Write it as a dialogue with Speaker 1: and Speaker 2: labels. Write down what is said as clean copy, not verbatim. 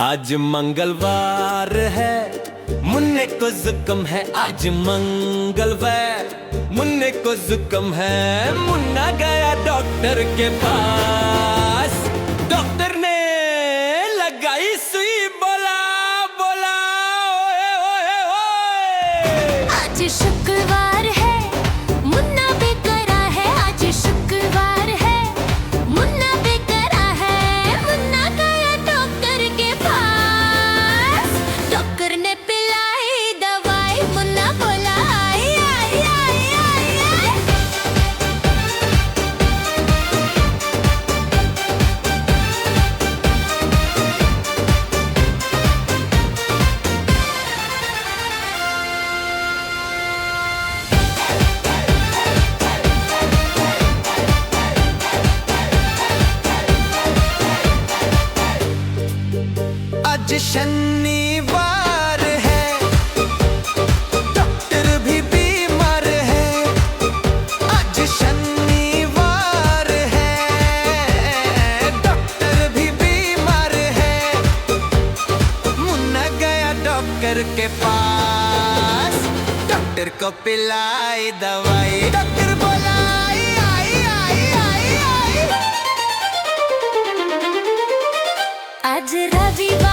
Speaker 1: आज मंगलवार है, मुन्ने को जुक्म है। आज मंगलवार, मुन्ने को जुक्म है। मुन्ना गया डॉक्टर के पास, डॉक्टर ने लगाई सुई, बोला बोला ओए ओए ओए।
Speaker 2: आज शुक्रवार है, मुन्ना बेकरा है। आज शुक्रवार है, मुन्ना बेकरा है। मुन्ना गया डॉक्टर के पास, डॉक्टर ने पिलाई दवाई। मुन्ना बोला आई आई आई आई आई।
Speaker 1: आज शनिवार है, डॉक्टर भी बीमार है। आज शनिवार है, डॉक्टर भी बीमार है। मुन्ना गया डॉक्टर के पास, डॉक्टर को पिलाई दवाई। डॉक्टर बोला आई आई आई आई आई।
Speaker 2: आज रविवार